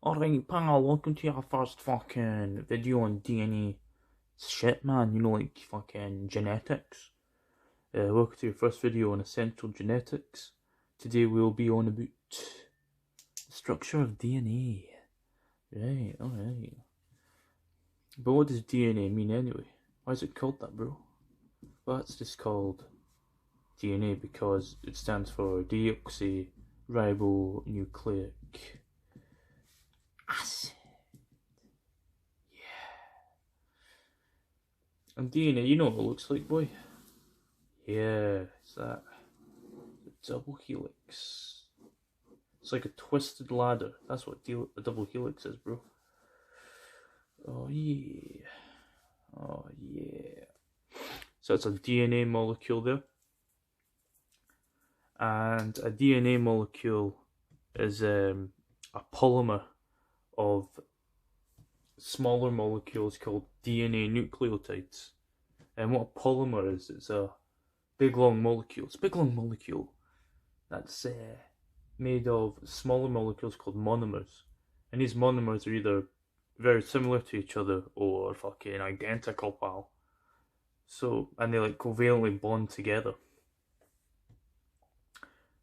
Alright, pal, welcome to your first fucking video on DNA shit, man. You know, like fucking genetics. Welcome to your first video on essential genetics. Today we'll be on about the structure of DNA. Right, alright. But what does DNA mean anyway? Why is it called that, bro? Well, it's just called DNA because it stands for deoxyribonucleic acid. And DNA, you know what it looks like, boy? Yeah, it's that. The double helix. It's like a twisted ladder. That's what a double helix is, bro. Oh yeah. Oh yeah. So it's a DNA molecule there. And a DNA molecule is a polymer of smaller molecules called DNA nucleotides. And what a polymer is, it's a big long molecule. It's a big long molecule that's made of smaller molecules called monomers. And these monomers are either very similar to each other or fucking identical, pal. So, and they like covalently bond together.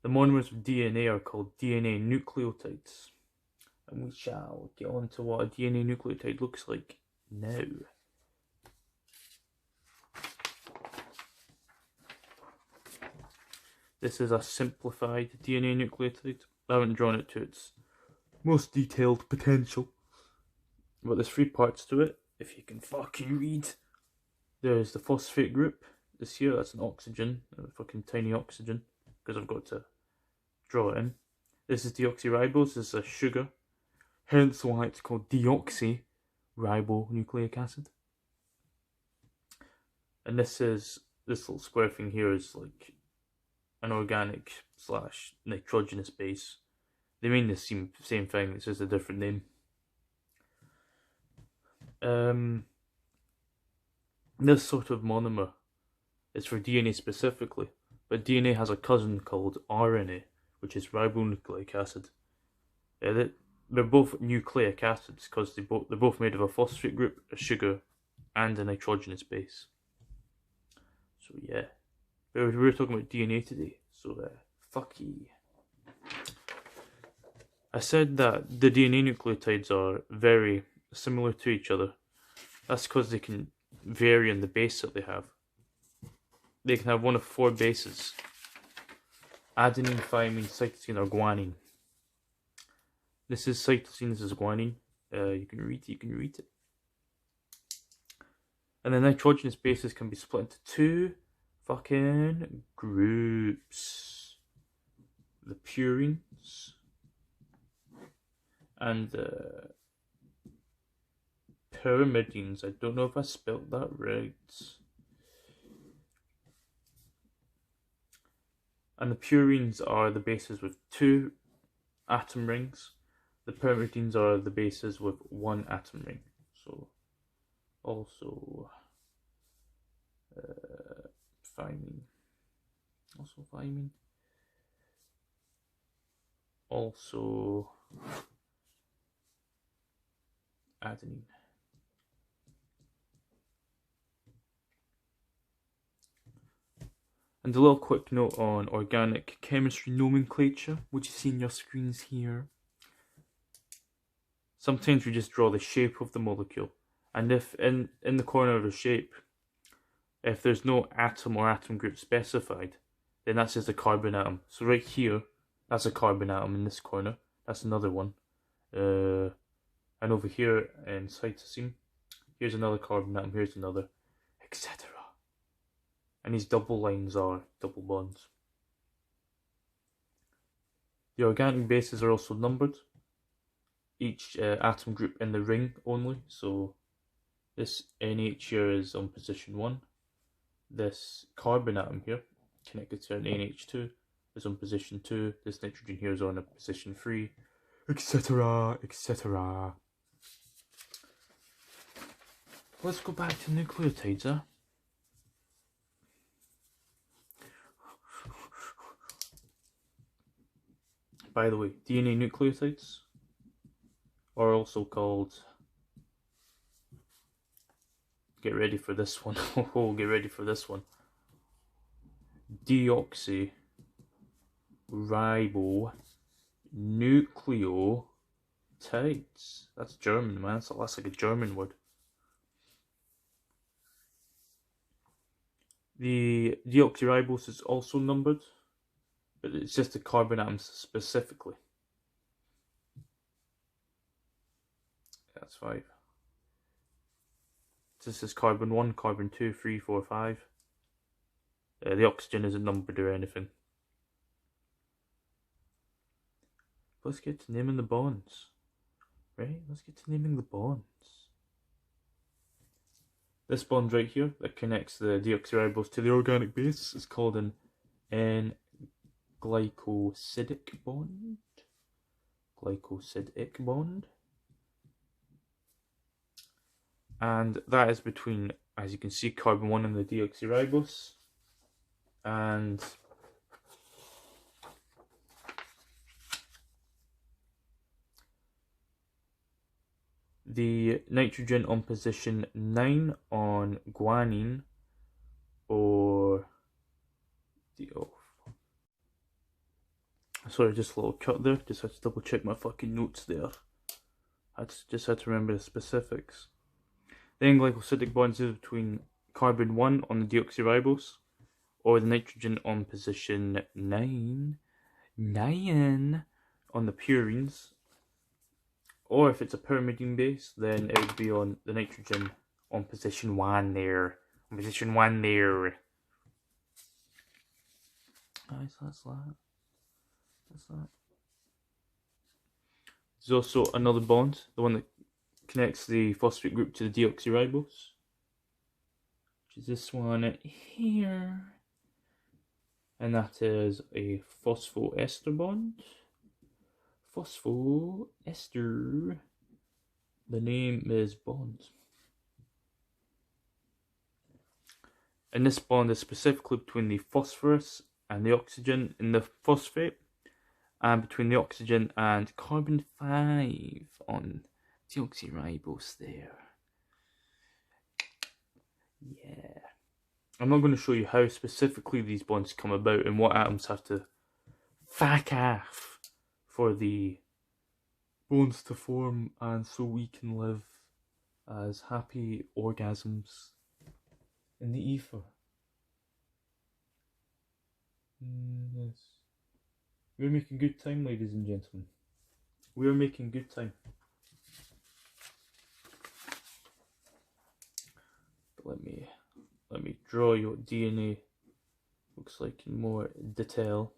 The monomers of DNA are called DNA nucleotides. And we shall get on to what a DNA nucleotide looks like now. This is a simplified DNA nucleotide. I haven't drawn it to its most detailed potential. But there's 3 parts to it, if you can fucking read. There's the phosphate group. This here, that's an oxygen, a fucking tiny oxygen, because I've got to draw it in. This is deoxyribose, this is a sugar. Hence why it's called deoxyribonucleic acid. And this little square thing here is like an organic / nitrogenous base. They mean the same thing, it's just a different name. This sort of monomer is for DNA specifically, but DNA has a cousin called RNA, which is ribonucleic acid. They're both nucleic acids because they're both made of a phosphate group, a sugar, and a nitrogenous base. So yeah, we're talking about DNA today. So fuck ye. I said that the DNA nucleotides are very similar to each other. That's because they can vary in the base that they have. They can have one of 4 bases: adenine, thymine, cytosine, or guanine. This is cytosine, this is guanine. You can read it. And the nitrogenous bases can be split into 2 fucking groups. The purines and the pyrimidines. I don't know if I spelled that right. And the purines are the bases with 2 atom rings. The pyrimidines are the bases with 1 atom ring. So, also thymine. Also adenine. And a little quick note on organic chemistry nomenclature, which you see in your screens here. Sometimes we just draw the shape of the molecule, and if in the corner of the shape, if there's no atom or atom group specified, then that's just a carbon atom. So right here, that's a carbon atom in this corner. That's another one. And over here in cytosine, here's another carbon atom, here's another, etc. And these double lines are double bonds. The organic bases are also numbered. Each atom group in the ring only. So this NH here is on position 1. This carbon atom here, connected to an NH2, is on position 2. This nitrogen here is on a position 3, etc., etc. Let's go back to nucleotides, huh? By the way, DNA nucleotides or also called, get ready for this one, oh, get ready for this one, deoxyribonucleotides. That's German, man. That's like a German word. The deoxyribose is also numbered, but it's just the carbon atoms specifically. That's 5. This is carbon 1, carbon 2, 3, 4, 5. The oxygen isn't numbered or anything. Let's get to naming the bonds. Right? Let's get to naming the bonds. This bond right here that connects the deoxyribose to the organic base is called an N-Glycosidic bond. Glycosidic bond. And that is between, as you can see, carbon 1 and the deoxyribose. And the nitrogen on position 9 on guanine, or the sorry, just a little cut there. Just had to double check my fucking notes there. Just had to remember the specifics. The N-Glycosidic bonds is between carbon 1 on the deoxyribose, or the nitrogen on position 9 on the purines. Or if it's a pyrimidine base, then it would be on the nitrogen on position 1 there. On position 1 there. Nice, that's that. That's that. There's also another bond, the one that connects the phosphate group to the deoxyribose, which is this one here. And that is a phosphoester bond. Phosphoester. The name is bond. And this bond is specifically between the phosphorus and the oxygen in the phosphate, and between the oxygen and carbon 5 on deoxyribose there. Yeah. I'm not going to show you how specifically these bonds come about and what atoms have to fuck off for the bonds to form, and so we can live as happy orgasms in the ether. Yes. We're making good time, ladies and gentlemen. We're making good time. But let me draw you what DNA looks like in more detail.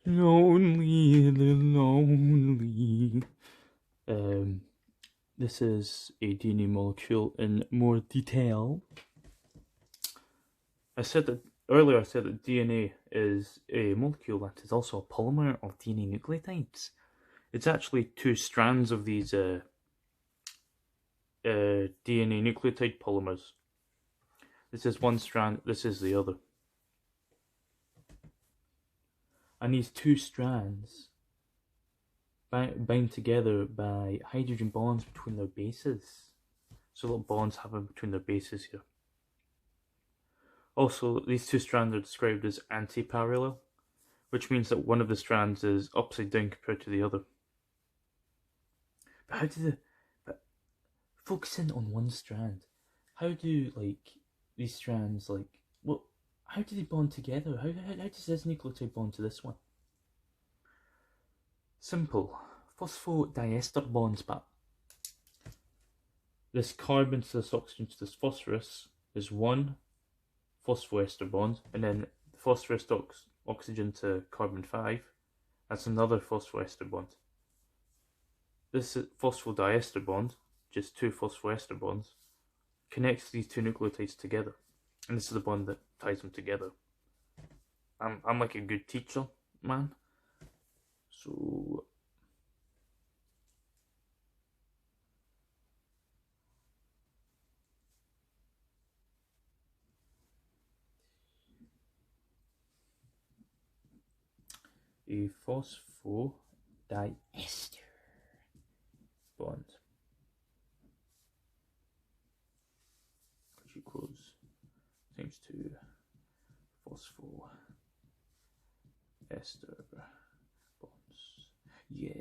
Lonely, lonely. This is a DNA molecule in more detail. Earlier I said that DNA is a molecule that is also a polymer of DNA nucleotides. It's actually 2 strands of these DNA nucleotide polymers. This is one strand, this is the other. And these 2 strands bind together by hydrogen bonds between their bases. So little bonds happen between their bases here. Also, these 2 strands are described as antiparallel, which means that one of the strands is upside down compared to the other. But how do focusing on one strand, how do these strands how do they bond together? How does this nucleotide bond to this one? Simple. Phosphodiester bonds, but this carbon to this oxygen to this phosphorus is one phosphoester bond, and then phosphorus to oxygen to carbon 5, that's another phosphoester bond. This phosphodiester bond, just 2 phosphoester bonds, connects these 2 nucleotides together, and this is the bond that ties them together. I'm like a good teacher, man. So a phosphodiester bond, which equals times 2 phosphoester bonds. Yeah.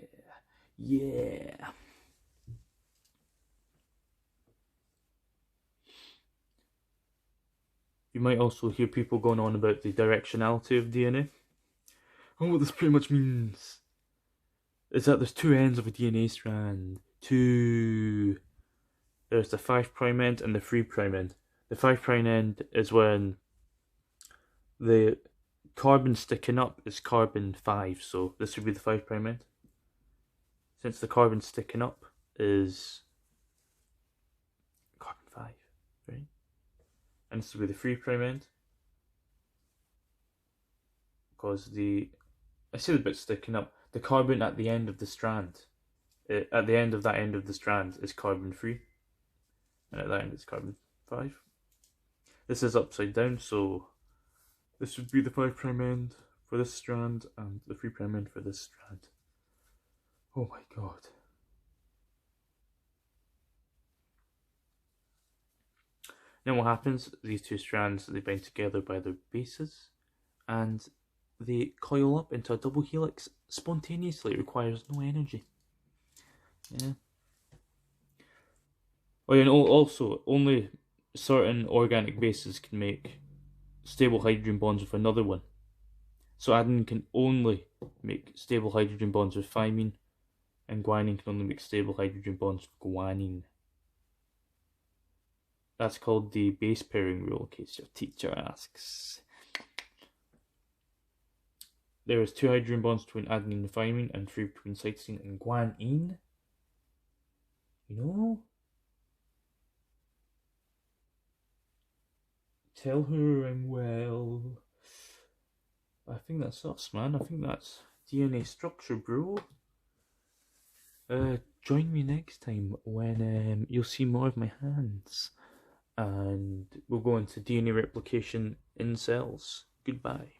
You might also hear people going on about the directionality of DNA. And what this pretty much means is that there's two ends of a DNA strand. There's the 5' end and the 3' end. The 5' end is when the carbon sticking up is carbon 5, so this would be the 5' end. Since the carbon sticking up is carbon 5, right? And this would be the 3' end. Because I see the bit sticking up. The carbon at the end of the strand, at the end of that end of the strand is carbon 3. And at that end it's carbon 5. This is upside down, so this would be the 5' end for this strand and the 3' end for this strand. Oh my god. Then what happens, these two strands, they bind together by their bases and they coil up into a double helix spontaneously. It requires no energy. Yeah. Oh yeah, and also, only certain organic bases can make stable hydrogen bonds with another one. So adenine can only make stable hydrogen bonds with thymine, and guanine can only make stable hydrogen bonds with guanine. That's called the base pairing rule, in case your teacher asks. There is 2 hydrogen bonds between adenine and thymine, and 3 between cytosine and guanine. You know? Tell her I'm well. I think that's us, man. I think that's DNA structure, bro. Join me next time when you'll see more of my hands. And we'll go into DNA replication in cells. Goodbye.